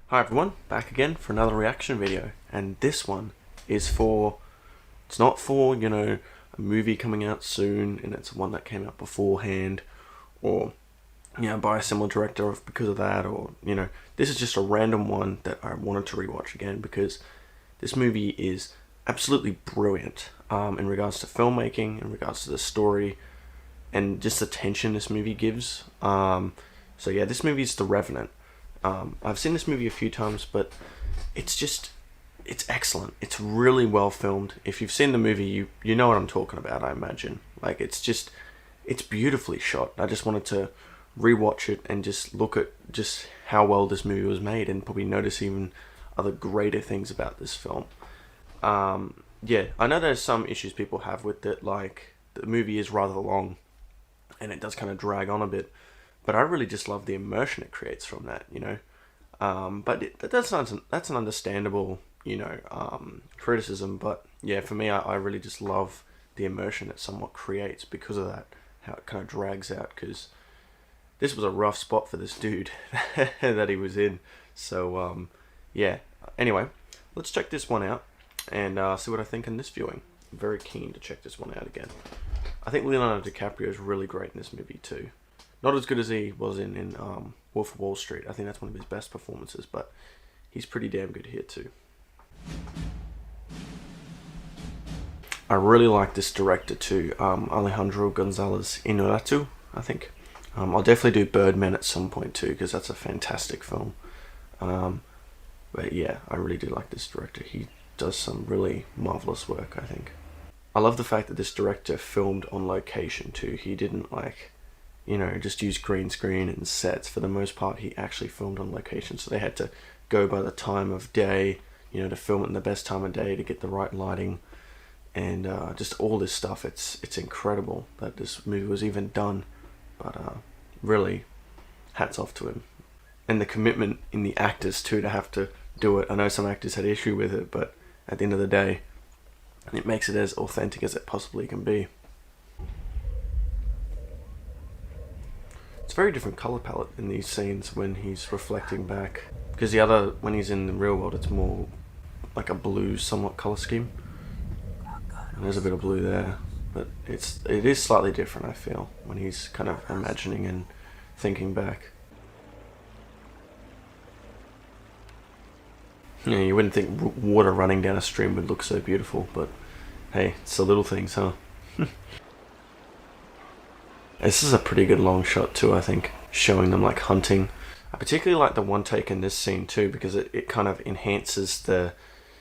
Hi everyone, back again for another reaction video, and this one is for, it's not for, a movie coming out soon and it's one that came out beforehand, or, by a similar director because of that, or, this is just a random one that I wanted to rewatch again because this movie is absolutely brilliant in regards to filmmaking, in regards to the story, and just the tension this movie gives. So yeah, this movie is The Revenant. I've seen this movie a few times, but it's excellent. It's really well filmed. If you've seen the movie, you know what I'm talking about, I imagine. Like, it's beautifully shot. I just wanted to rewatch it and just look at just how well this movie was made and probably notice even other greater things about this film. Yeah, I know there's some issues people have with it, like the movie is rather long and it does kind of drag on a bit. But I really just love the immersion it creates from that, But that's an understandable, criticism. But yeah, for me, I really just love the immersion it somewhat creates because of that, how it kind of drags out. Because this was a rough spot for this dude that he was in. So yeah. Anyway, let's check this one out and see what I think in this viewing. I'm very keen to check this one out again. I think Leonardo DiCaprio is really great in this movie too. Not as good as he was in Wolf of Wall Street. I think that's one of his best performances, but he's pretty damn good here too. I really like this director too, Alejandro González Iñárritu, I think. I'll definitely do Birdman at some point too, because that's a fantastic film. But yeah, I really do like this director. He does some really marvelous work, I think. I love the fact that this director filmed on location too. He didn't just use green screen and sets. For the most part, he actually filmed on location, so they had to go by the time of day, to film it in the best time of day to get the right lighting, and just all this stuff. It's incredible that this movie was even done, but really, hats off to him. And the commitment in the actors too to have to do it. I know some actors had issue with it, but at the end of the day, it makes it as authentic as it possibly can be. It's a very different color palette in these scenes when he's reflecting back, because when he's in the real world, it's more like a blue somewhat color scheme, and there's a bit of blue there, but it is slightly different, I feel, when he's kind of imagining and thinking back. Yeah, you wouldn't think water running down a stream would look so beautiful, but hey, it's the little things, huh? This is a pretty good long shot too, I think, showing them like hunting. I particularly like the one take in this scene too, because it kind of enhances the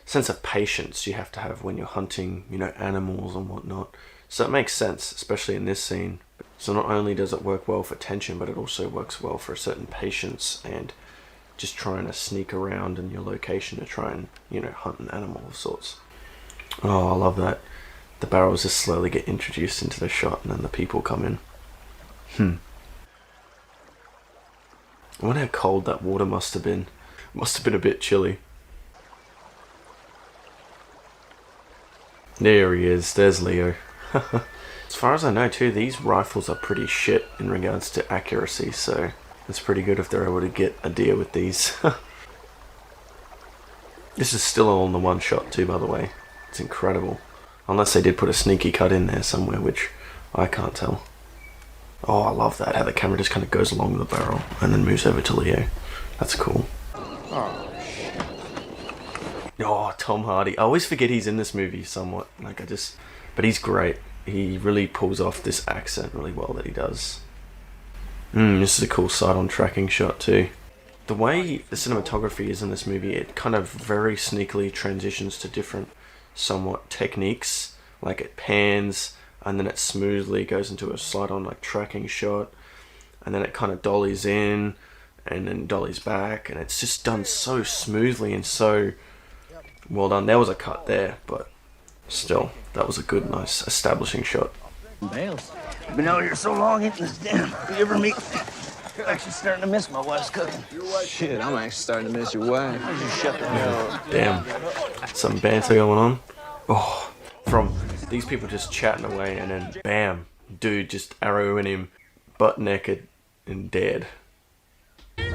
sense of patience you have to have when you're hunting, animals and whatnot. So it makes sense, especially in this scene. So not only does it work well for tension, but it also works well for a certain patience and just trying to sneak around in your location to try and, hunt an animal of sorts. Oh, I love that. The barrels just slowly get introduced into the shot and then the people come in. I wonder how cold that water must have been. Must have been a bit chilly. There he is. There's Leo. As far as I know too, these rifles are pretty shit in regards to accuracy, so it's pretty good if they're able to get a deer with these. This is still all in the one shot too, by the way. It's incredible. Unless they did put a sneaky cut in there somewhere, which I can't tell. Oh, I love that, how the camera just kind of goes along the barrel and then moves over to Leo. That's cool. Oh, shit. Oh, Tom Hardy. I always forget he's in this movie somewhat. But he's great. He really pulls off this accent really well that he does. This is a cool side-on tracking shot too. The way the cinematography is in this movie, it kind of very sneakily transitions to different somewhat techniques. Like it pans, and then it smoothly goes into a slide-on like tracking shot, and then it kind of dollies in and then dollies back, and it's just done so smoothly and so well done. There was a cut there, but still, that was a good, nice establishing shot. Bales. I've been out here so long hitting this den. You ever meet? I'm actually starting to miss my wife's cooking. Shit, I'm actually starting to miss your wife. Why don't you shut the hell up? Damn. Some banter going on. Oh, from these people just chatting away and then bam, dude just arrowing him butt naked and dead. Stay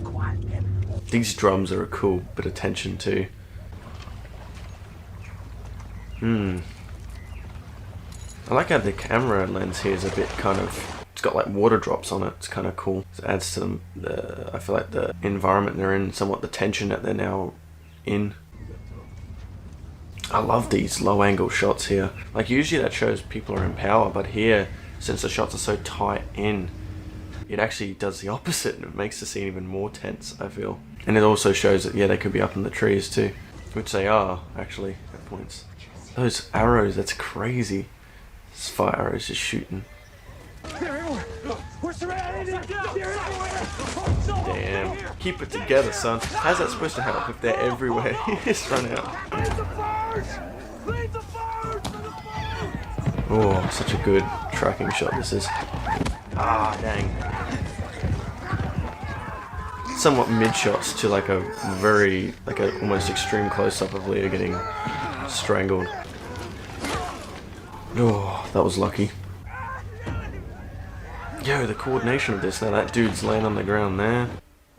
quiet, man. These drums are a cool bit of tension too. I like how the camera lens here is a bit kind of, it's got like water drops on it. It's kind of cool. It adds to I feel like the environment they're in, somewhat the tension that they're now in. I love these low angle shots here. Like usually that shows people are in power, but here, since the shots are so tight in, it actually does the opposite and it makes the scene even more tense, I feel. And it also shows that, yeah, they could be up in the trees too, which they are actually at points. Those arrows, that's crazy. This fire arrows just shooting. Damn. Keep it together, son. How's that supposed to help if they're everywhere? You just run out. Oh, such a good tracking shot this is. Ah, dang. Somewhat mid shots to like a very, like a almost extreme close up of Leo getting strangled. Oh, that was lucky. Yo, the coordination of this. Now that dude's laying on the ground there.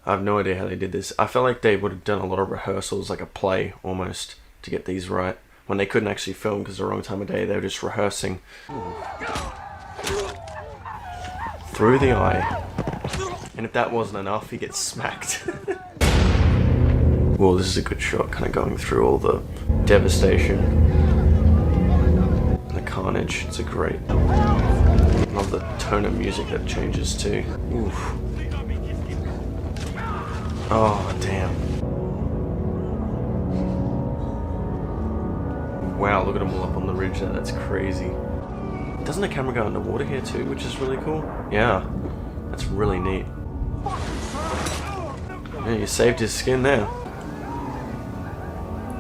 I have no idea how they did this. I felt like they would have done a lot of rehearsals, like a play almost, to get these right. When they couldn't actually film because the wrong time of day, they were just rehearsing. Through the eye. And if that wasn't enough, he gets smacked. Well, this is a good shot, kind of going through all the devastation and the carnage. It's a great. I love the tone of music that changes too. Oof. Oh, damn. Wow, look at them all up on the ridge there. That's crazy. Doesn't the camera go underwater here too, which is really cool? Yeah, that's really neat. Yeah, you saved his skin there.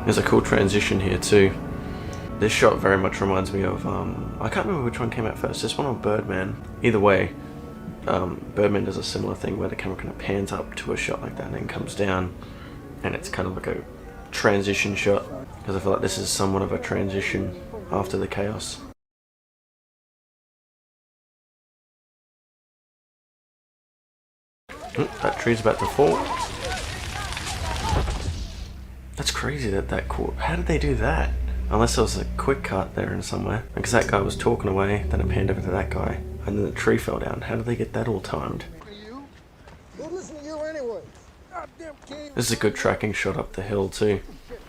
There's a cool transition here too. This shot very much reminds me of, I can't remember which one came out first, this one or Birdman. Either way, Birdman does a similar thing where the camera kind of pans up to a shot like that and then comes down, and it's kind of like a transition shot, because I feel like this is somewhat of a transition after the chaos. That tree's about to fall. That's crazy that caught. How did they do that? Unless there was a quick cut there in somewhere. Because that guy was talking away, then it panned over to that guy, and then the tree fell down. How did they get that all timed? This is a good tracking shot up the hill too.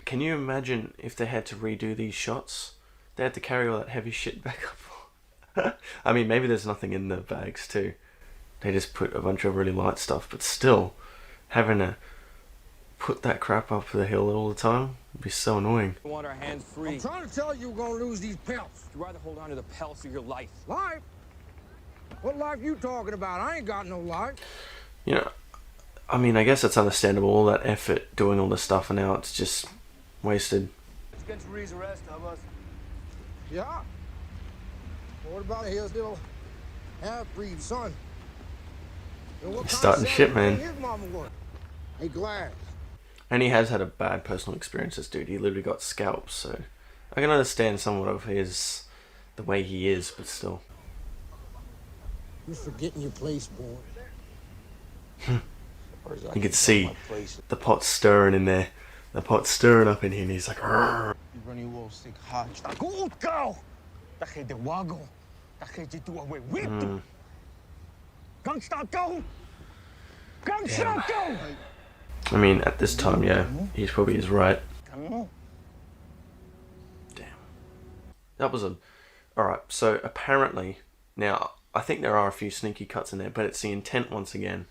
Can you imagine if they had to redo these shots? They had to carry all that heavy shit back up. I mean, maybe there's nothing in the bags too. They just put a bunch of really light stuff, but still, having to put that crap up the hill all the time would be so annoying. We want our hands free. I'm trying to tell you we're gonna lose these pelts. You'd rather hold on to the pelts of your life. Life? What life you talking about? I ain't got no life. You know, I mean, I guess it's understandable, all that effort doing all this stuff, and now it's just wasted. Let's get Reed's arrest of us. Yeah? What about his little half-breed son? He's starting shit, man. Hey, Glass. And he has had a bad personal experience, this dude. He literally got scalped, so I can understand somewhat of his, the way he is, but still. You're forgetting your place, boy. You can see the pot stirring in there. The pot's stirring up in here, and he's like, "Rrr." I mean, at this time, yeah, he probably is right. Damn. That was a... Alright, so apparently, now, I think there are a few sneaky cuts in there, but it's the intent once again,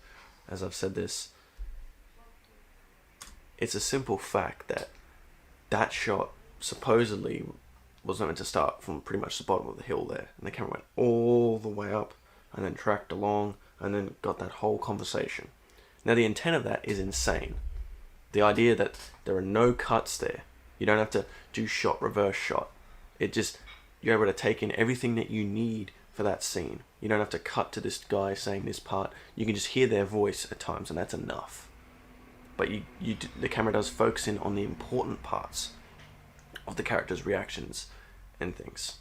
as I've said this. It's a simple fact that that shot supposedly was meant to start from pretty much the bottom of the hill there, and the camera went all the way up, and then tracked along, and then got that whole conversation. Now the intent of that is insane. The idea that there are no cuts there, you don't have to do shot, reverse shot. It just, you're able to take in everything that you need for that scene. You don't have to cut to this guy saying this part. You can just hear their voice at times, and that's enough. But the camera does focus in on the important parts of the characters' reactions and things.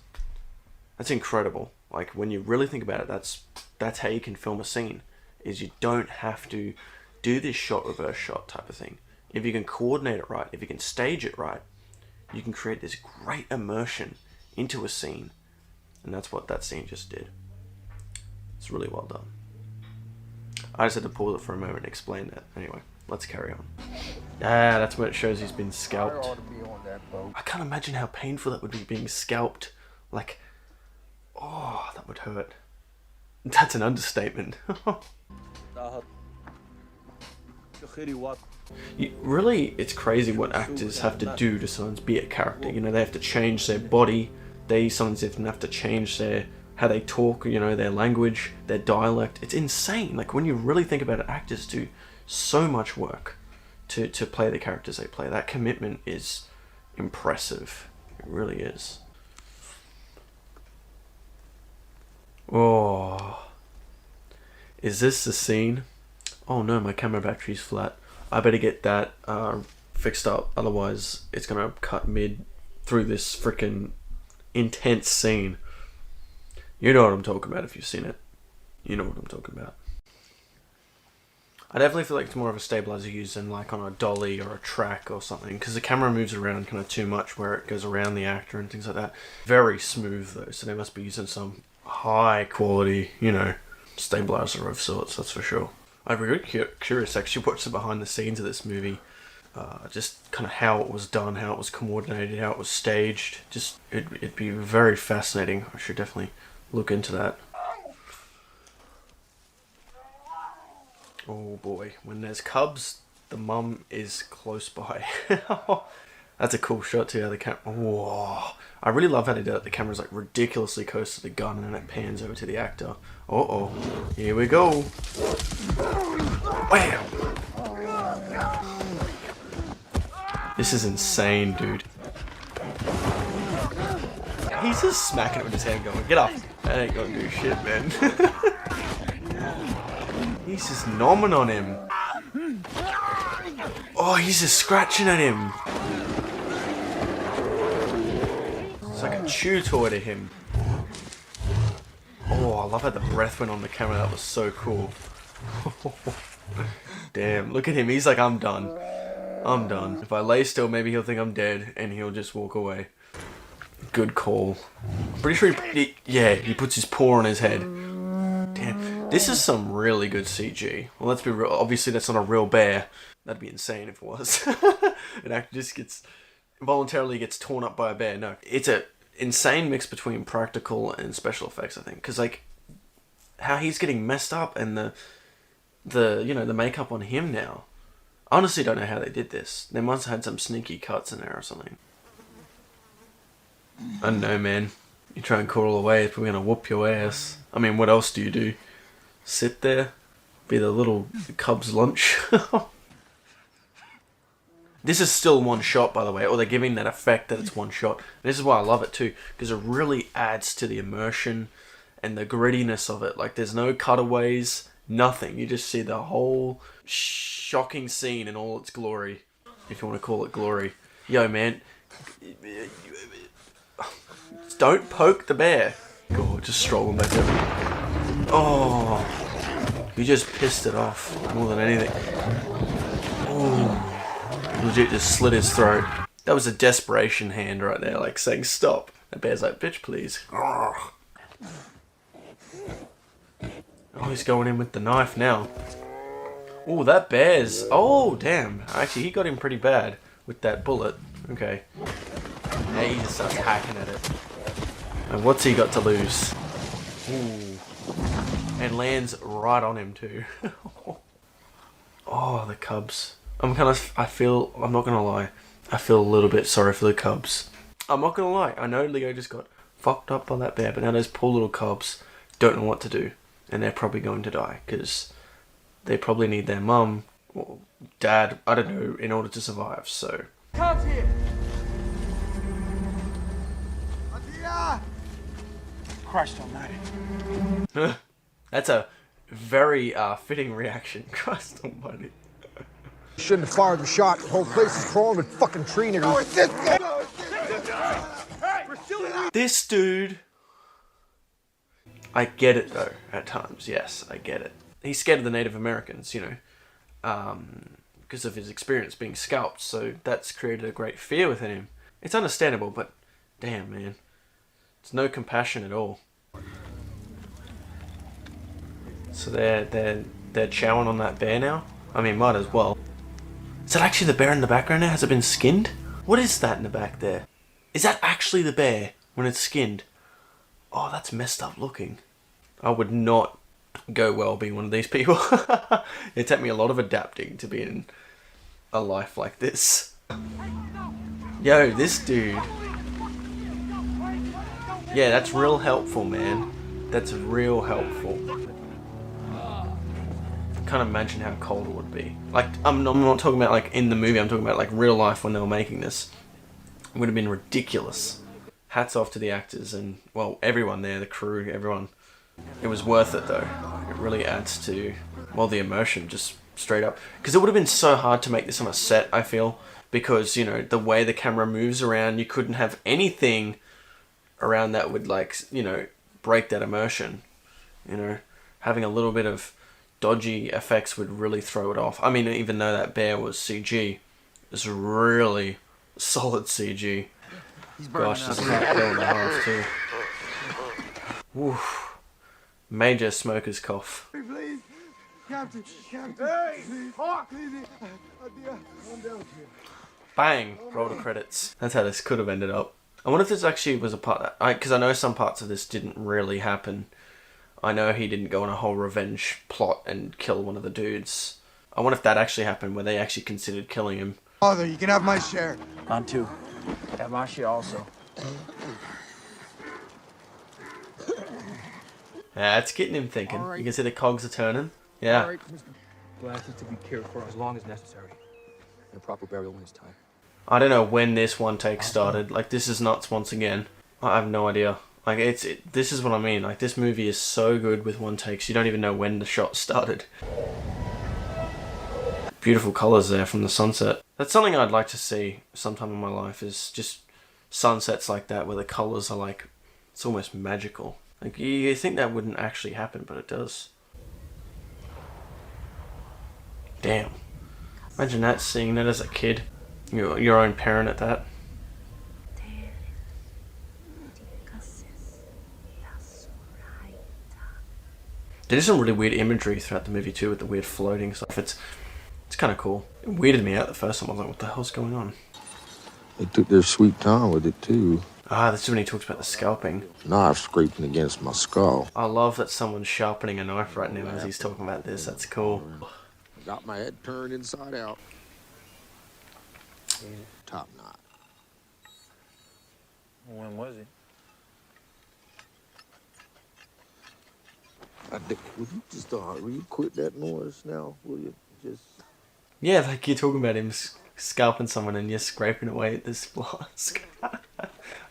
That's incredible. Like, when you really think about it, that's how you can film a scene. Is you don't have to do this shot reverse shot type of thing, if you can coordinate it right, if you can stage it right, you can create this great immersion into a scene. And that's what that scene just did. It's really well done. I just had to pause it for a moment and explain that. Anyway, let's carry on. Ah, that's where it shows he's been scalped. I can't imagine how painful that would be, being scalped. Like, oh, that would hurt. That's an understatement. Really, it's crazy what actors have to do to sometimes be a character. You know, they have to change their body. They sometimes even have to change how they talk, you know, their language, their dialect. It's insane. Like, when you really think about it, actors do so much work to play the characters they play. That commitment is impressive. It really is. Oh. Is this the scene? Oh no, my camera battery's flat. I better get that fixed up, otherwise it's gonna cut mid through this freaking intense scene. You know what I'm talking about if you've seen it. You know what I'm talking about. I definitely feel like it's more of a stabilizer used in like on a dolly or a track or something, because the camera moves around kind of too much where it goes around the actor and things like that. Very smooth though, so they must be using some high quality, you know, stabilizer of sorts, that's for sure. I'd be really curious to actually watch the behind the scenes of this movie. Just kind of how it was done, how it was coordinated, how it was staged. Just, it'd be very fascinating. I should definitely look into that. Oh boy, when there's cubs, the mum is close by. That's a cool shot too, how the camera... Whoa. I really love how they do it. The camera's like ridiculously close to the gun and then it pans over to the actor. Uh-oh. Here we go. Wham! This is insane, dude. He's just smacking it with his hand going, get up. That ain't gonna do shit, man. He's just nomming on him. Oh, he's just scratching at him. It's like a chew toy to him. Oh, I love how the breath went on the camera. That was so cool. Damn, look at him. He's like, I'm done. I'm done. If I lay still, maybe he'll think I'm dead and he'll just walk away. Good call. Pretty sure he puts his paw on his head. Damn, this is some really good CG. Well, let's be real. Obviously, that's not a real bear. That'd be insane if it was. An actor just voluntarily gets torn up by a bear. No, it's a insane mix between practical and special effects, I think. Because, like, how he's getting messed up and the you know, the makeup on him now. I honestly don't know how they did this. They must have had some sneaky cuts in there or something. I don't know, man. You try and crawl away, we're gonna whoop your ass. I mean, what else do you do? Sit there? Be the little cub's lunch? This is still one shot, by the way, or they're giving that effect that it's one shot. And this is why I love it too, because it really adds to the immersion and the grittiness of it. Like, there's no cutaways, nothing. You just see the whole shocking scene in all its glory, if you want to call it glory. Yo, man, don't poke the bear. God, just stroll him back there. Oh, you just pissed it off more than anything. Oh. Legit just slit his throat. That was a desperation hand right there, like saying stop. The bear's like, bitch, please. Oh, he's going in with the knife now. Oh, that bear's... Oh, damn. Actually, he got him pretty bad with that bullet. Okay. Now he just starts hacking at it. And what's he got to lose? Ooh. And lands right on him too. Oh, the cubs. I'm not gonna lie, I feel a little bit sorry for the cubs. I'm not gonna lie, I know Leo just got fucked up by that bear, but now those poor little cubs don't know what to do. And they're probably going to die, because they probably need their mum, or dad, I don't know, in order to survive, so... Cubs here! Christ almighty. That's a very fitting reaction. Christ almighty. Shouldn't have fired the shot. The whole place is crawling with fucking tree niggers. This dude... I get it though, at times, yes, I get it. He's scared of the Native Americans, you know. because of his experience being scalped. So that's created a great fear within him. It's understandable, but damn, man, it's no compassion at all. So they're chowing on that bear now. I mean, might as well. Is that actually the bear in the background now? Has it been skinned? What is that in the back there? Is that actually the bear when it's skinned? Oh, that's messed up looking. I would not go well being one of these people. It took me a lot of adapting to be in a life like this. Yo, this dude. Yeah, that's real helpful, man. That's real helpful. Can't imagine how cold it would be. Like, I'm not talking about like in the movie, I'm talking about like real life when they were making this. It would have been ridiculous. Hats off to the actors and, well, everyone there, the crew, everyone. It was worth it though. It really adds to, well, the emotion, just straight up. Because it would have been so hard to make this on a set, I feel. Because, you know, the way the camera moves around, you couldn't have anything around that would, like, you know, break that immersion. You know, having a little bit of dodgy effects would really throw it off. I mean, even though that bear was CG, it's really solid CG. Gosh, this is like a and a half too. Woof. Major smoker's cough. Please, Captain, hey, please. Bang! Roll the credits. That's how this could have ended up. I wonder if this actually was a part, because I know some parts of this didn't really happen. I know he didn't go on a whole revenge plot and kill one of the dudes. I wonder if that actually happened, where they actually considered killing him. Father, you can have my share. On two. Have my share also. Yeah, it's getting him thinking. All right. You can see the cogs are turning. Yeah. All right, Mr. Glass is to be cared for as long as necessary. And a proper burial when it's time. I don't know when this one take started. Like, this is nuts once again. I have no idea. Like, this is what I mean. Like, this movie is so good with one takes. You don't even know when the shot started. Beautiful colours there from the sunset. That's something I'd like to see sometime in my life, is just sunsets like that where the colours are like, it's almost magical. Like, you think that wouldn't actually happen, but it does. Damn. Imagine that, seeing that as a kid. Your own parent at that. There's some really weird imagery throughout the movie too, with the weird floating stuff. It's kind of cool. It weirded me out the first time. I was like, what the hell's going on? They took their sweet time with it too. Ah, this is when he talks about the scalping. Knife scraping against my skull. I love that someone's sharpening a knife right now as he's talking about this. That's cool. Got my head turned inside out. Top knot. When was it? Would you just will you quit that noise now? Will you just? Yeah, like you're talking about him scalping someone and you're scraping away at this flask.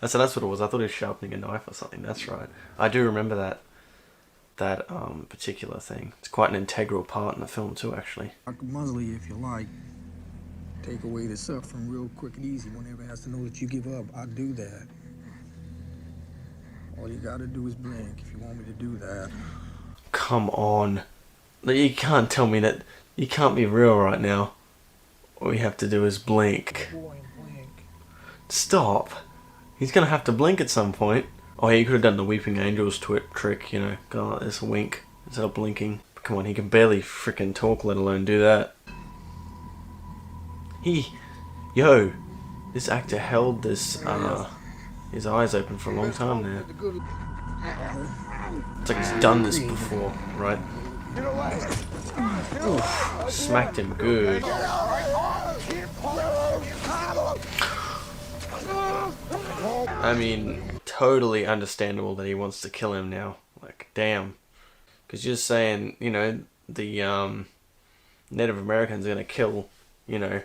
So that's what it was. I thought he was sharpening a knife or something. That's right. I do remember that particular thing. It's quite an integral part in the film too, actually. I can muzzle you if you like. Take away the suffering real quick and easy. Whenever it has to know that you give up, I'll do that. All you gotta do is blink if you want me to do that. Come on. Like, you can't tell me that you can't be real right now. All you have to do is blink. Boy, blink. Stop. He's gonna have to blink at some point. Oh yeah, you could have done the Weeping Angels trick, you know, go like this, wink, instead of blinking. But come on, he can barely frickin' talk, let alone do that. Yo, this actor held this, his eyes open for a long time now. It's like he's done this before, right? Oof, smacked him good. I mean, totally understandable that he wants to kill him now. Like, damn. Because you're saying, you know, the Native Americans are going to kill, you know,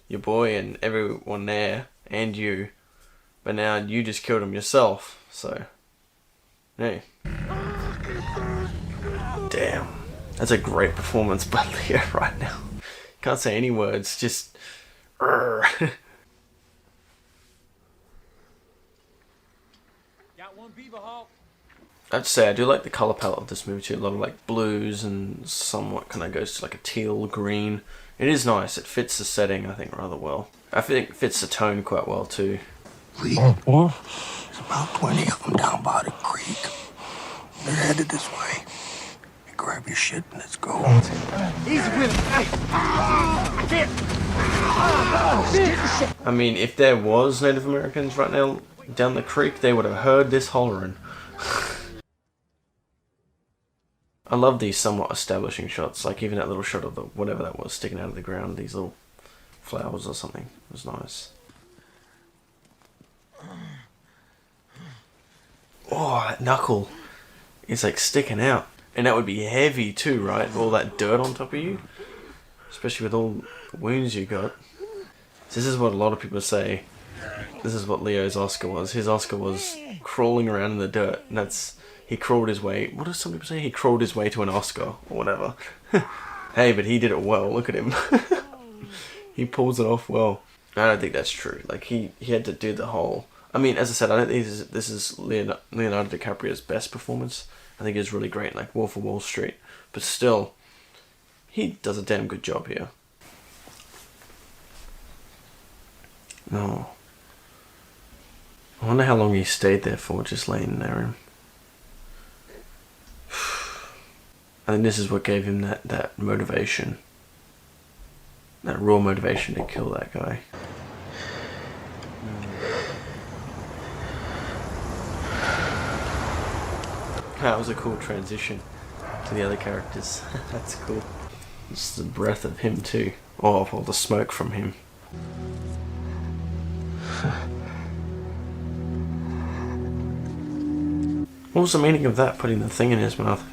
your boy and everyone there, and you. But now you just killed him yourself, so... Hey. Damn. That's a great performance by Leo right now. Can't say any words, just... Got one beaver hawk. I'd say I do like the color palette of this movie too. A lot of like blues and somewhat kind of goes to like a teal green. It is nice. It fits the setting, I think, rather well. I think it fits the tone quite well too. There's about 20 of them down by the creek. They're headed this way. You grab your shit and let's go. I mean, if there was Native Americans right now down the creek, they would have heard this hollering. I love these somewhat establishing shots, like even that little shot of the whatever that was sticking out of the ground, these little flowers or something. It was nice. Oh, that knuckle is like sticking out. And that would be heavy too, right? All that dirt on top of you. Especially with all the wounds you got. This is what a lot of people say. This is what Leo's Oscar was. His Oscar was crawling around in the dirt. And that's... He crawled his way... What do some people say? He crawled his way to an Oscar. Or whatever. Hey, but he did it well. Look at him. He pulls it off well. I don't think that's true. Like, he had to do the whole... I mean, as I said, I don't think this is Leonardo DiCaprio's best performance. I think it's really great, like Wolf of Wall Street. But still, he does a damn good job here. No. I wonder how long he stayed there for, just laying there. I think this is what gave him that motivation. That raw motivation to kill that guy. That was a cool transition to the other characters. That's cool. Just the breath of him too. Oh, all the smoke from him. What was the meaning of that, putting the thing in his mouth?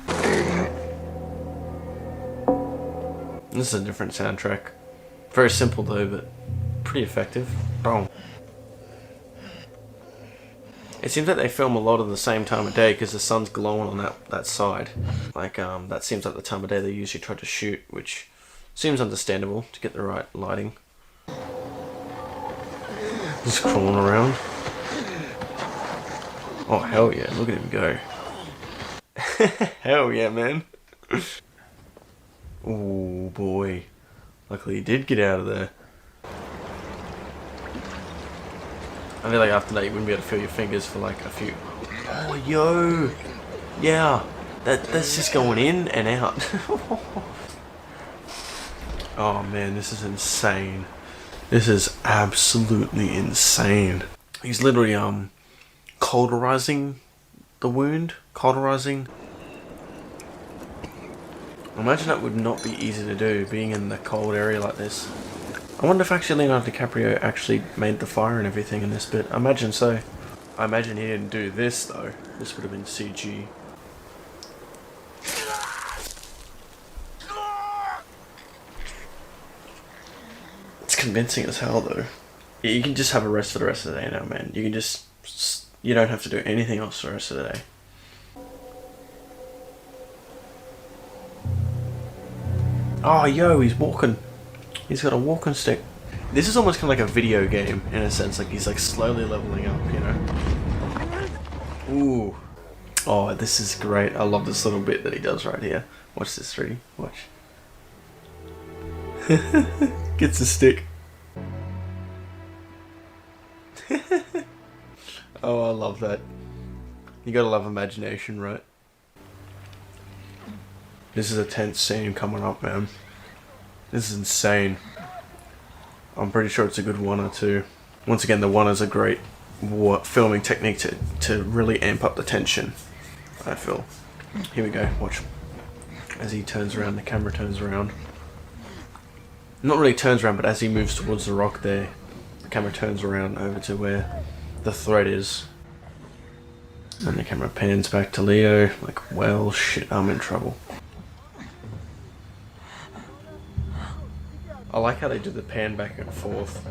This is a different soundtrack. Very simple though, but pretty effective. Boom. It seems like they film a lot of the same time of day because the sun's glowing on that side. Like, that seems like the time of day they usually try to shoot, which seems understandable to get the right lighting. Just crawling around. Oh, hell yeah, look at him go. Hell yeah, man. Oh boy. Luckily he did get out of there. I feel like after that you wouldn't be able to feel your fingers for like a few... Oh, yo! Yeah! That's just going in and out. Oh man, this is insane. This is absolutely insane. He's literally, cauterizing the wound. Cauterizing. Imagine that would not be easy to do, being in the cold area like this. I wonder if actually Leonardo DiCaprio actually made the fire and everything in this bit. I imagine so. I imagine he didn't do this though. This would have been CG. It's convincing as hell though. You can just have a rest for the rest of the day now, man. You can just... You don't have to do anything else for the rest of the day. Oh, yo, he's walking. He's got a walking stick. This is almost kind of like a video game, in a sense. Like, he's like slowly leveling up, you know? Ooh. Oh, this is great. I love this little bit that he does right here. Watch this, 3D. Watch. Gets a stick. Oh, I love that. You gotta love imagination, right? This is a tense scene coming up, man. This is insane. I'm pretty sure it's a good 1 or 2. Once again, the 1 is a great filming technique to really amp up the tension, I feel. Here we go, watch. As he turns around, the camera turns around. Not really turns around, but as he moves towards the rock there, the camera turns around over to where the thread is. And the camera pans back to Leo, like, well, shit, I'm in trouble. I like how they do the pan back and forth.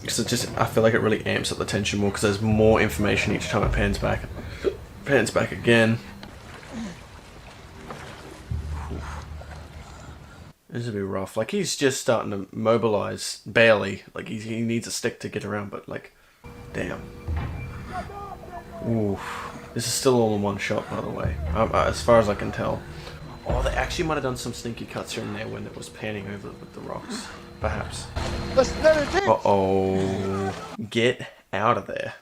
Because it just, I feel like it really amps up the tension more because there's more information each time it pans back. Pans back again. This would be rough. Like, he's just starting to mobilize, barely. Like, he needs a stick to get around, but like, damn. Oof. This is still all in one shot, by the way, as far as I can tell. Oh, they actually might have done some sneaky cuts here and there when it was panning over with the rocks. Perhaps. Uh-oh. Get out of there.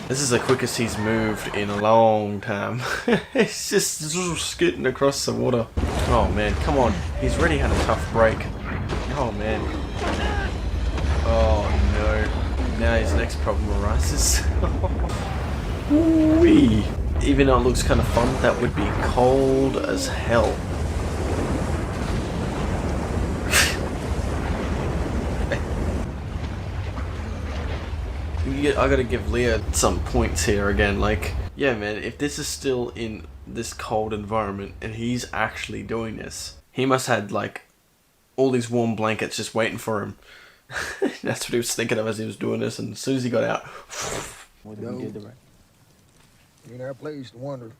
This is the quickest he's moved in a long time. He's just skitting across the water. Oh man, come on. He's already had a tough break. Oh man. Oh no. Now his next problem arises. Wee. Even though it looks kind of fun, that would be cold as hell. I gotta give Leo some points here again. Like, yeah, man, if this is still in this cold environment and he's actually doing this, he must have had like all these warm blankets just waiting for him. That's what he was thinking of as he was doing this, and as soon as he got out, Ain't our place to wonder.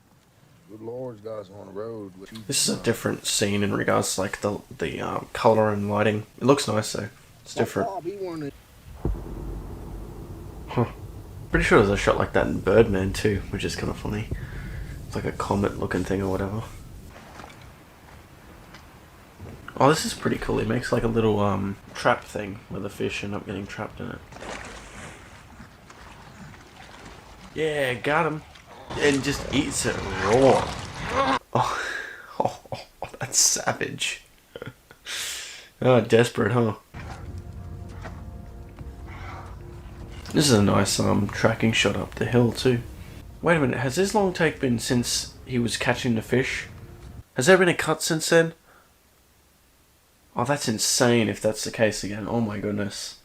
Good Lord's got us on the road. This is a different scene in regards to like the color and lighting. It looks nice though. It's different. Huh. Pretty sure there's a shot like that in Birdman too, which is kind of funny. It's like a comet looking thing or whatever. Oh, this is pretty cool. He makes like a little trap thing where the fish end up getting trapped in it. Yeah, got him. And just eats it raw. Oh, that's savage. Oh, desperate, huh? This is a nice tracking shot up the hill too. Wait a minute, has this long take been since he was catching the fish? Has there been a cut since then? Oh, that's insane if that's the case again. Oh my goodness.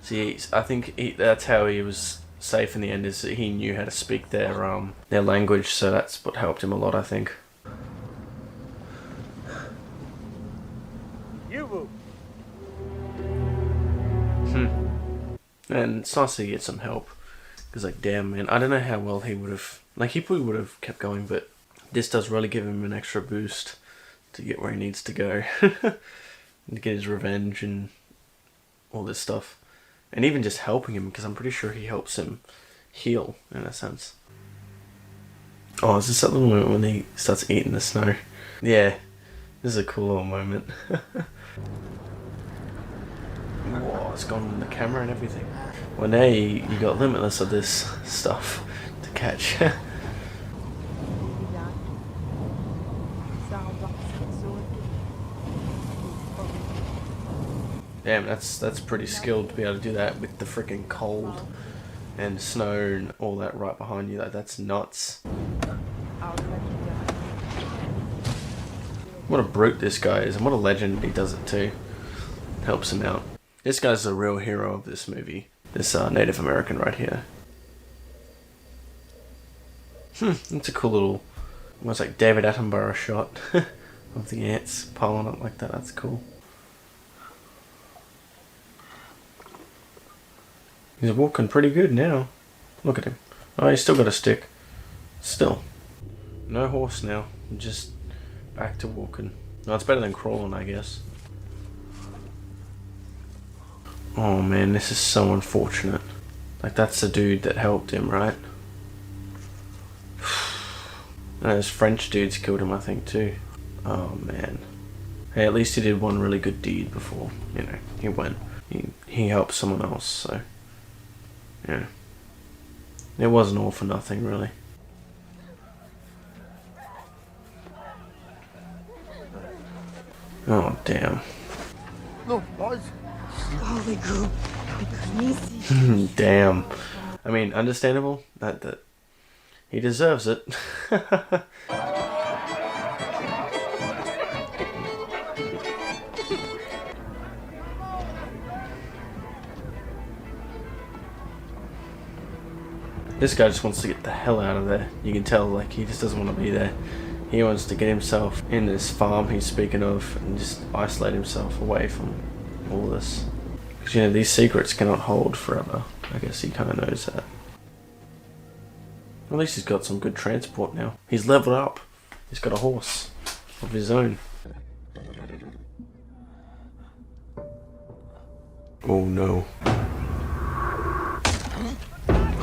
See, I think that's how he was safe in the end, is that he knew how to speak their language, so that's what helped him a lot, I think. And it's nice to get some help, because like, damn man, I don't know how well he would have, like he probably would have kept going, but this does really give him an extra boost to get where he needs to go. And to get his revenge and all this stuff. And even just helping him, because I'm pretty sure he helps him heal, in a sense. Oh, is this that little moment when he starts eating the snow? Yeah, this is a cool little moment. Whoa, it's gone on the camera and everything. Well, now you got limitless of this stuff to catch. Damn, that's pretty skilled to be able to do that with the freaking cold and snow and all that right behind you. Like, that's nuts. What a brute this guy is, and what a legend he does it too. Helps him out. This guy's the real hero of this movie. This Native American right here. That's a cool little, almost like David Attenborough shot of the ants piling up like that. That's cool. He's walking pretty good now. Look at him. Oh, he's still got a stick. Still. No horse now. Just back to walking. No, it's better than crawling, I guess. Oh man, this is so unfortunate. Like, that's the dude that helped him, right? And those French dudes killed him, I think, too. Oh man. Hey, at least he did one really good deed before, you know, he went. He helped someone else, so... yeah. It wasn't all for nothing, really. Oh, damn. No, boys. Damn. I mean, understandable. That he deserves it. This guy just wants to get the hell out of there. You can tell, like, he just doesn't want to be there. He wants to get himself in this farm he's speaking of and just isolate himself away from all this. Because, you know, these secrets cannot hold forever. I guess he kind of knows that. At least he's got some good transport now. He's leveled up. He's got a horse of his own. Oh no.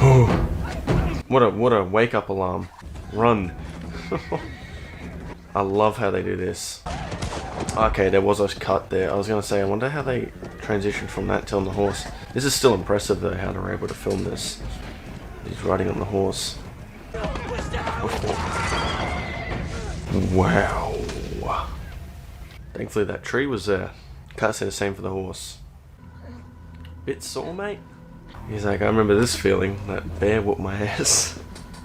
Oh. What a wake up alarm. Run. I love how they do this. Okay, there was a cut there. I was going to say, I wonder how they transitioned from that to on the horse. This is still impressive though, how they're able to film this. He's riding on the horse. Wow. Thankfully that tree was there. Can't say the same for the horse. Bit sore, mate? He's like, I remember this feeling. That bear whooped my ass.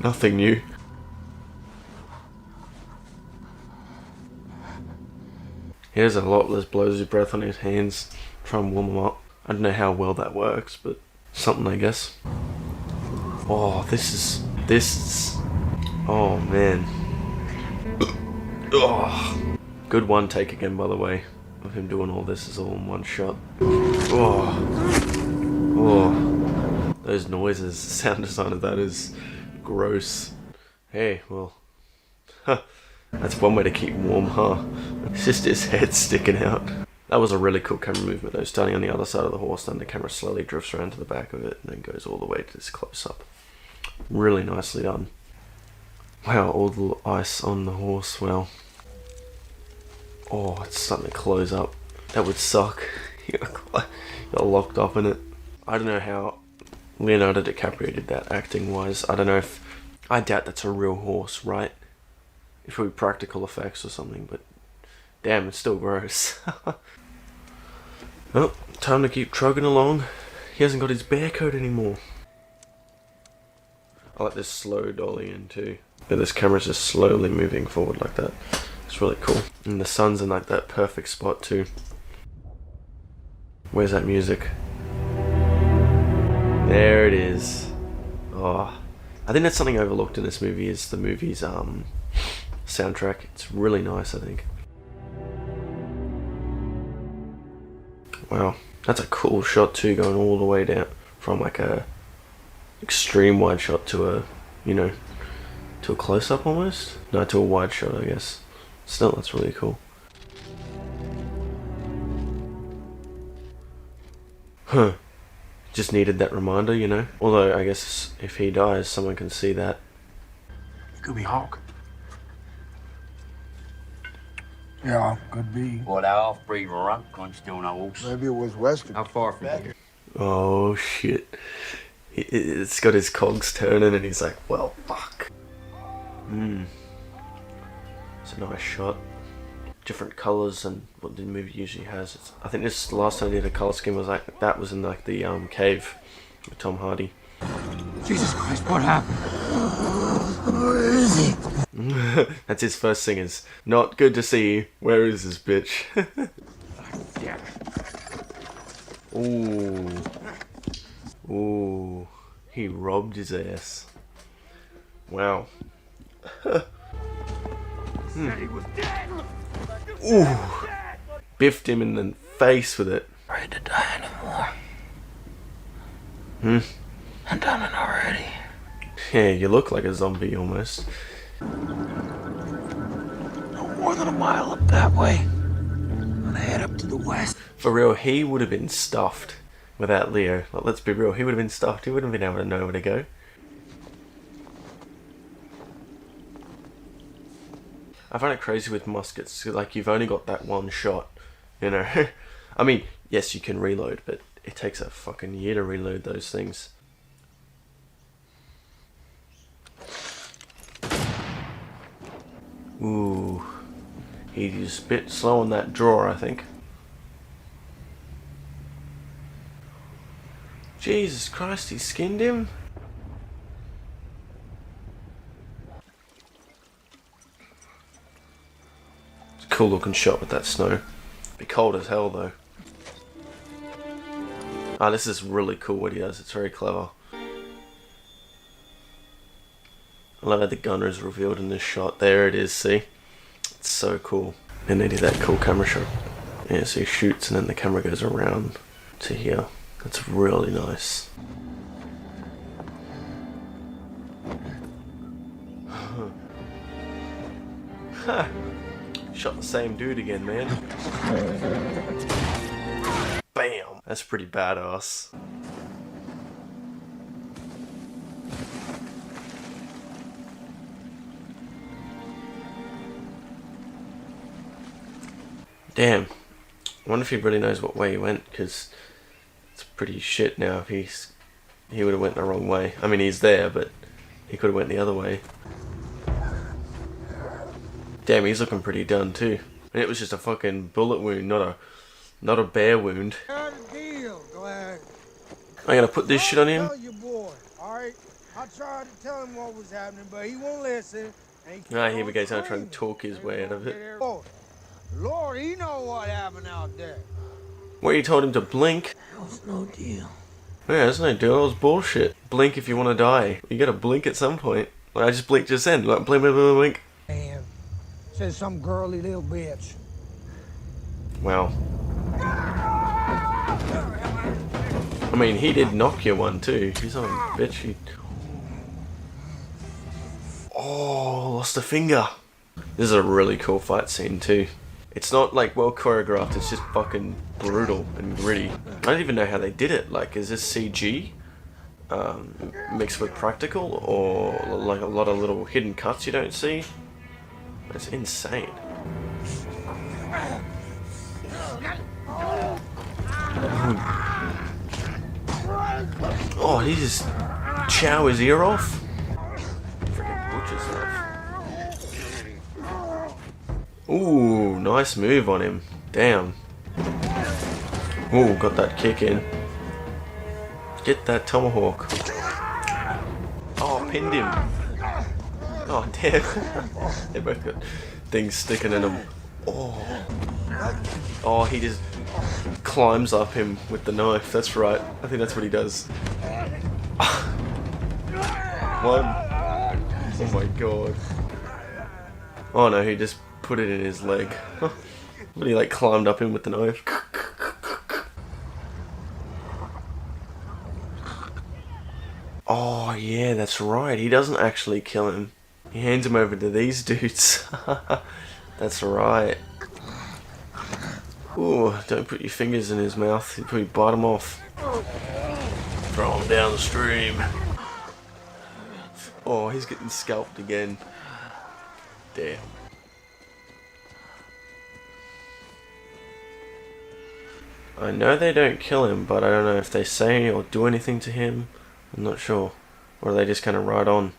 Nothing new. He has a lot less blows his breath on his hands. Try and warm them up. I don't know how well that works, but something, I guess. Oh, this is... Oh, man. Oh. Good one take again, by the way. Of him doing all this is all in one shot. Oh. Oh. Those noises, the sound design of that is gross. Hey, well... That's one way to keep warm, huh? It's just his head sticking out. That was a really cool camera movement though, standing on the other side of the horse, then the camera slowly drifts around to the back of it and then goes all the way to this close-up. Really nicely done. Wow, all the ice on the horse, well... Oh, it's starting to close up. That would suck. You're locked up in it. I don't know how Leonardo DiCaprio did that acting-wise. I don't know if... I doubt that's a real horse, right? It would be practical effects or something, but... Damn, it's still gross. Well, time to keep trugging along. He hasn't got his bear coat anymore. I like this slow dolly in too. Yeah, this camera's just slowly moving forward like that. It's really cool. And the sun's in like that perfect spot too. Where's that music? There it is. Oh, I think that's something overlooked in this movie, is the movie's soundtrack. It's really nice, I think. Wow, that's a cool shot too, going all the way down from like a extreme wide shot to a, you know, to a close-up almost? No, to a wide shot, I guess. Still, that's really cool. Huh. Just needed that reminder, you know? Although, I guess if he dies, someone can see that. It could be Hawk. Yeah, could be. Well, that off-breed runt country don't know. Maybe it was Western. How far from here? Oh, shit. It's got his cogs turning and he's like, well, fuck. It's a nice shot. Different colours than what the movie usually has. I think this last time they did a colour scheme was like, that was in like the cave with Tom Hardy. Jesus Christ, what happened? Where is he? That's his first thing, is not good to see you. Where is this bitch? Ooh. Ooh. He robbed his ass. Wow. Ooh. Biffed him in the face with it. Afraid to die anymore. I've done it already. Yeah, you look like a zombie almost. No more than a mile up that way. I'm gonna head up to the west. For real, he would have been stuffed without Leo. Like, let's be real, he would have been stuffed. He wouldn't have been able to know where to go. I find it crazy with muskets. Like, you've only got that one shot, you know? I mean, yes, you can reload, but it takes a fucking year to reload those things. Ooh. He's a bit slow on that draw, I think. Jesus Christ, he skinned him? It's a cool looking shot with that snow. Be cold as hell though. Ah, this is really cool what he does. It's very clever. I love how the gunner is revealed in this shot. There it is, see? It's so cool. And they did that cool camera shot. Yeah, so he shoots and then the camera goes around to here. That's really nice. Shot the same dude again, man. Bam! Damn, that's pretty badass. Damn. I wonder if he really knows what way he went, because it's pretty shit now if he would have went the wrong way. I mean, he's there, but he could have went the other way. Damn, he's looking pretty done too. And it was just a fucking bullet wound, not a bear wound. I'm gonna put this shit on him. Tell your boy, all right? I tried to tell him what was happening, but he won't listen. Ah, here we go. He's gonna try and talk his way out of it. Lord, he know what happened out there. What, you told him to blink? That was no deal. Yeah, that's no deal. That was bullshit. Blink if you want to die. You gotta blink at some point. Like, I just blinked just then. Like, blink, blink, blink, blink. And says some girly little bitch. Wow. I mean, he did knock you one too. He's on a bitch. He... Oh, lost a finger. This is a really cool fight scene too. It's not like well choreographed, it's just fucking brutal and gritty. I don't even know how they did it. Like, is this CG mixed with practical, or like a lot of little hidden cuts you don't see? It's insane. Oh, he just chow his ear off? Freaking butcher's knife. Ooh, nice move on him. Damn. Ooh, got that kick in. Get that tomahawk. Oh, pinned him. Oh, damn. They both got things sticking in them. Oh. Oh, he just climbs up him with the knife. That's right. I think that's what he does. One. Oh my god. Oh no, he just put it in his leg. But he like climbed up him with the knife. Oh yeah, that's right. He doesn't actually kill him. He hands him over to these dudes. That's right. Ooh, don't put your fingers in his mouth. You probably bite him off. Throw him down the stream. Oh, he's getting scalped again. Damn. I know they don't kill him, but I don't know if they say or do anything to him. I'm not sure. Or they just kind of ride on.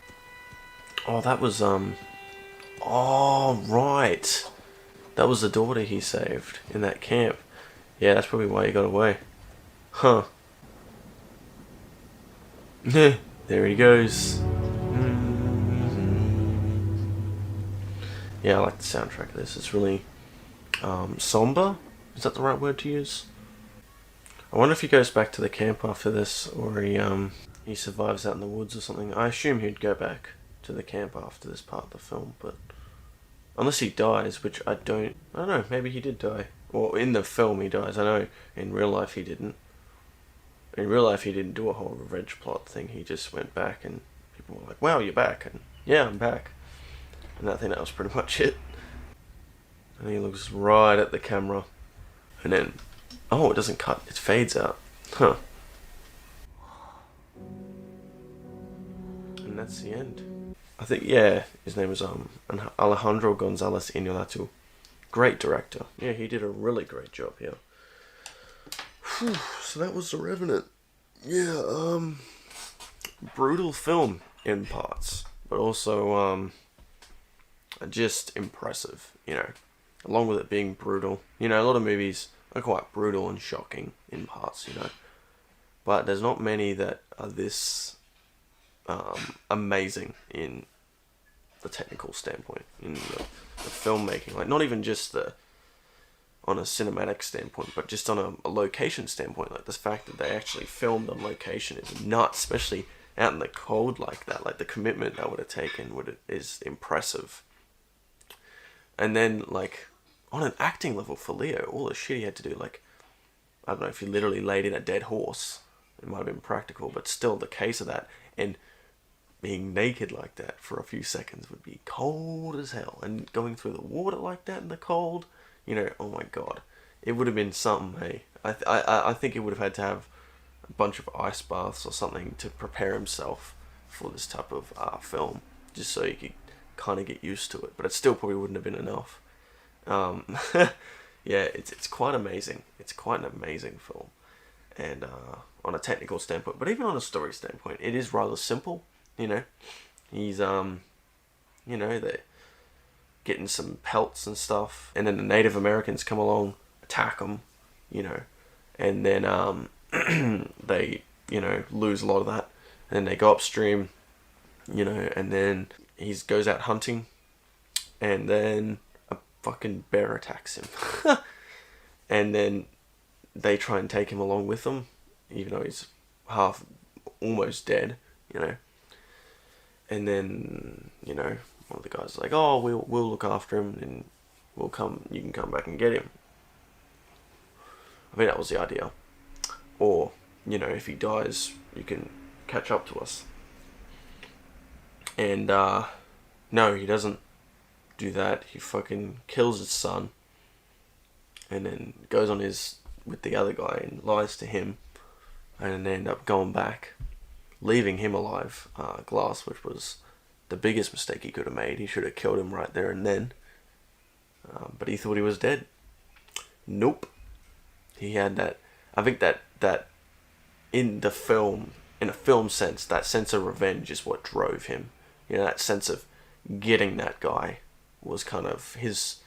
Oh, that was, oh, right. That was the daughter he saved in that camp. Yeah, that's probably why he got away. Huh. There he goes. Yeah, I like the soundtrack of this. It's really somber. Is that the right word to use? I wonder if he goes back to the camp after this, or he survives out in the woods or something. I assume he'd go back to the camp after this part of the film, but unless he dies, which I don't know. Maybe he did die. Well, in the film he dies. I know in real life he didn't. In real life he didn't do a whole revenge plot thing. He just went back and people were like, "Wow, you're back," and yeah, I'm back. And I think that was pretty much it. And he looks right at the camera. And then, oh, it doesn't cut, it fades out. Huh. And that's the end. I think, yeah, his name was Alejandro González Iñárritu. Great director. Yeah, he did a really great job here. Whew, so that was The Revenant. Yeah, brutal film in parts, but also, just impressive, you know, along with it being brutal. You know, a lot of movies are quite brutal and shocking in parts, you know, but there's not many that are this amazing in the technical standpoint, in the filmmaking. Like, not even just on a cinematic standpoint, but just on a location standpoint. Like, the fact that they actually filmed on location is nuts, especially out in the cold like that. Like, the commitment that would have taken is impressive. And then, like, on an acting level for Leo, all the shit he had to do, like, I don't know if he literally laid in a dead horse. It might have been practical, but still the case of that, and being naked like that for a few seconds would be cold as hell. And going through the water like that in the cold, you know, oh my god. It would have been something, hey. I think he would have had to have a bunch of ice baths or something to prepare himself for this type of film, just so he could kind of get used to it. But it still probably wouldn't have been enough. Yeah, it's quite amazing. It's quite an amazing film, and on a technical standpoint, but even on a story standpoint, it is rather simple. You know, he's you know, they're getting some pelts and stuff, and then the Native Americans come along, attack them, you know, and then they, you know, lose a lot of that, and then they go upstream, you know, and then he goes out hunting, and then a fucking bear attacks him, and then they try and take him along with them, even though he's almost dead, you know, and then, you know, one of the guys is like, oh, we'll look after him, and you can come back and get him. I think that was the idea. Or, you know, if he dies, you can catch up to us. And, no, he doesn't do that. He fucking kills his son, and then goes on with the other guy and lies to him, and then they end up going back, leaving him alive, Glass, which was the biggest mistake he could have made. He should have killed him right there and then, but he thought he was dead. Nope. He had that. I think that in the film, in a film sense, that sense of revenge is what drove him. You know, that sense of getting that guy was kind of his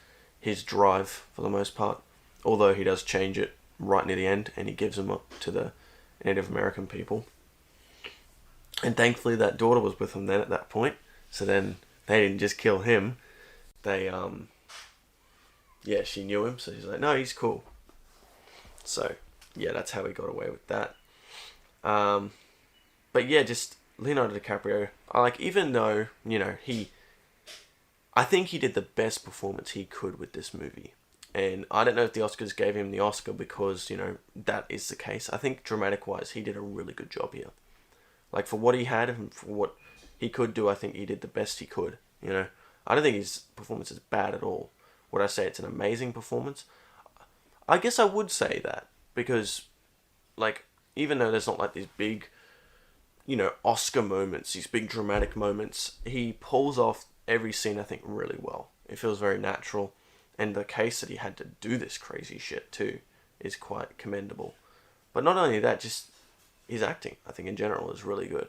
drive for the most part. Although he does change it right near the end, and he gives him up to the Native American people. And thankfully that daughter was with him then at that point. So then they didn't just kill him. They, yeah, she knew him. So she's like, no, he's cool. So, yeah, that's how he got away with that. But yeah, just Leonardo DiCaprio. Even though, you know, I think he did the best performance he could with this movie. And I don't know if the Oscars gave him the Oscar because, you know, that is the case. I think dramatic-wise, he did a really good job here. Like, for what he had and for what he could do, I think he did the best he could, you know. I don't think his performance is bad at all. Would I say it's an amazing performance? I guess I would say that, because, like, even though there's not, like, these big, you know, Oscar moments, these big dramatic moments, he pulls off every scene, I think, really well. It feels very natural, and the case that he had to do this crazy shit, too, is quite commendable. But not only that, just his acting, I think, in general, is really good.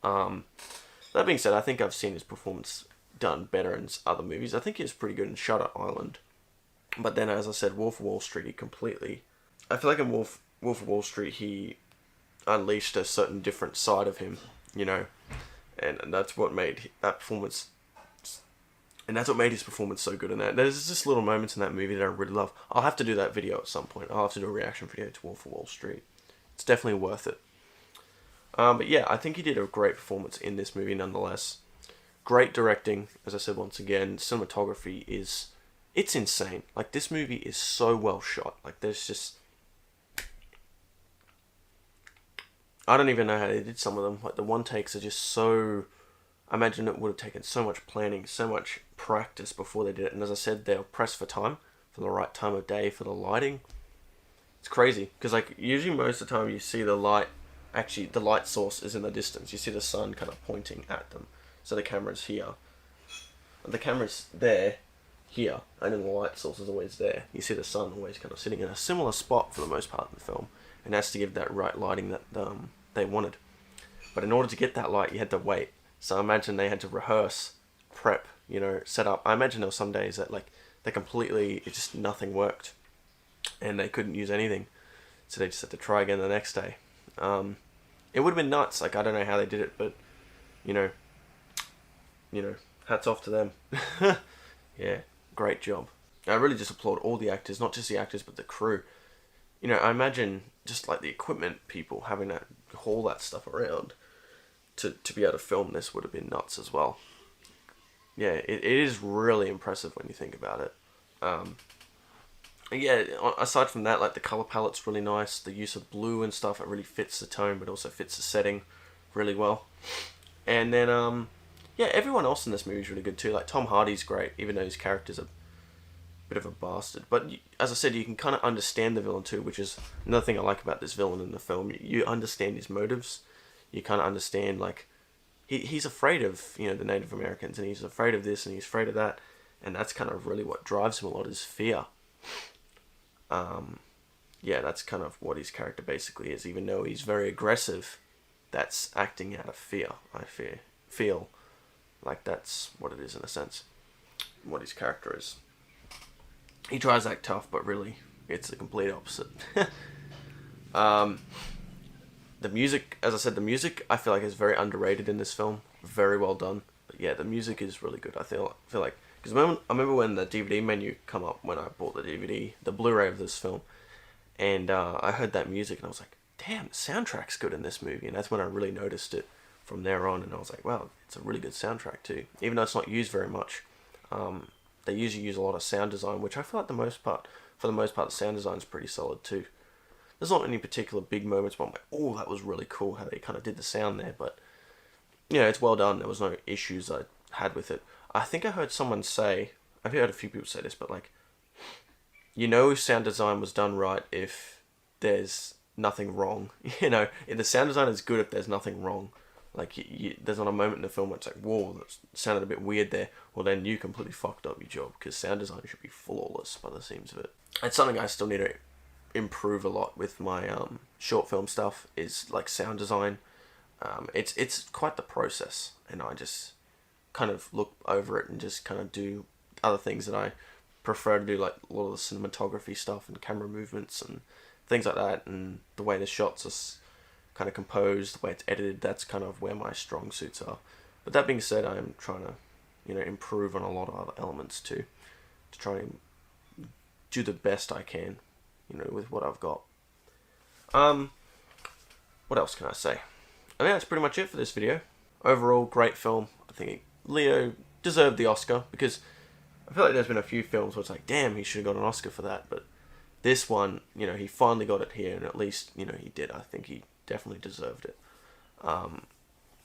That being said, I think I've seen his performance done better in other movies. I think he was pretty good in Shutter Island. But then, as I said, Wolf of Wall Street, he completely... I feel like in Wolf of Wall Street, he unleashed a certain different side of him, you know. And that's what made that performance... And that's what made his performance so good in that. There's just little moments in that movie that I really love. I'll have to do that video at some point. I'll have to do a reaction video to Wolf of Wall Street. It's definitely worth it. But yeah, I think he did a great performance in this movie nonetheless. Great directing, as I said once again. Cinematography is... It's insane. Like, this movie is so well shot. Like, there's just... I don't even know how they did some of them. Like, the one takes are just so... I imagine it would have taken so much planning, so much practice before they did it. And as I said, they were pressed for time, for the right time of day, for the lighting. It's crazy. Because, like, usually most of the time you see the light... Actually, the light source is in the distance. You see the sun kind of pointing at them. So the camera's here. The camera's there, here, and then the light source is always there. You see the sun always kind of sitting in a similar spot for the most part of the film. And that's to give that right lighting that they wanted. But in order to get that light, you had to wait. So I imagine they had to rehearse, prep, you know, set up. I imagine there were some days that, like, it just nothing worked. And they couldn't use anything. So they just had to try again the next day. It would have been nuts. Like, I don't know how they did it, but, you know, hats off to them. Yeah, great job. I really just applaud all the actors, not just the actors, but the crew. You know, I imagine just, like, the equipment people having to haul that stuff around to be able to film this would have been nuts as well. Yeah, it is really impressive when you think about it. Yeah, aside from that, like, the color palette's really nice. The use of blue and stuff, it really fits the tone, but also fits the setting really well. And then, yeah, everyone else in this movie is really good too. Like, Tom Hardy's great, even though his character's bit of a bastard. But as I said, you can kind of understand the villain too, which is another thing I like about this villain in the film. You understand his motives. You kind of understand, like, he's afraid of, you know, the Native Americans, and he's afraid of this, and he's afraid of that, and that's kind of really what drives him a lot, is fear. Yeah, that's kind of what his character basically is. Even though he's very aggressive, that's acting out of fear. I feel like that's what it is in a sense. What his character is. He tries to act tough, but really, it's the complete opposite. The music, as I said, the music I feel like is very underrated in this film. Very well done. But yeah, the music is really good. I feel like, because I remember when the DVD menu come up when I bought the DVD, the Blu-ray of this film, and I heard that music and I was like, damn, the soundtrack's good in this movie. And that's when I really noticed it from there on, and I was like, wow, it's a really good soundtrack too. Even though it's not used very much. They usually use a lot of sound design, which I feel like for the most part, the sound design is pretty solid too. There's not any particular big moments where I'm like, oh, that was really cool how they kind of did the sound there, but yeah, it's well done. There was no issues I had with it. I think I heard someone say, I've heard a few people say this, but like, you know, sound design was done right if there's nothing wrong. You know, if the sound design is good if there's nothing wrong. Like, there's not a moment in the film where it's like, whoa, that sounded a bit weird there. Well, then you completely fucked up your job, because sound design should be flawless by the seams of it. It's something I still need to improve a lot with my short film stuff, is like sound design. It's quite the process, and I just kind of look over it and just kind of do other things that I prefer to do, like a lot of the cinematography stuff and camera movements and things like that, and the way the shots are kind of composed, the way it's edited. That's kind of where my strong suits are. But that being said, I'm trying to, you know, improve on a lot of other elements too, to try and do the best I can, you know, with what I've got. What else can I say? I think that's pretty much it for this video. Overall, great film. I think Leo deserved the Oscar, because I feel like there's been a few films where it's like, damn, he should have got an Oscar for that. But this one, you know, he finally got it here, and at least, you know, he did. I think he definitely deserved it.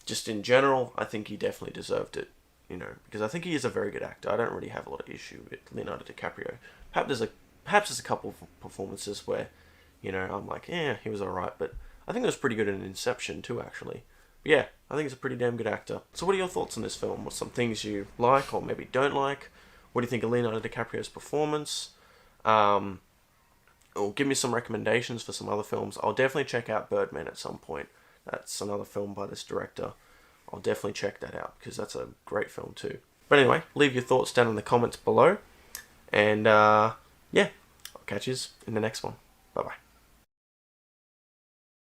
Just in general, I think he definitely deserved it, you know, because I think he is a very good actor. I don't really have a lot of issue with Leonardo DiCaprio. Perhaps there's a couple of performances where, you know, I'm like, yeah, he was alright, but I think it was pretty good in Inception too, actually. But yeah, I think he's a pretty damn good actor. So what are your thoughts on this film? What some things you like or maybe don't like? What do you think of Leonardo DiCaprio's performance? Or give me some recommendations for some other films. I'll definitely check out Birdman at some point. That's another film by this director. I'll definitely check that out, because that's a great film too. But anyway, leave your thoughts down in the comments below. And yeah, I'll catch you in the next one. Bye bye.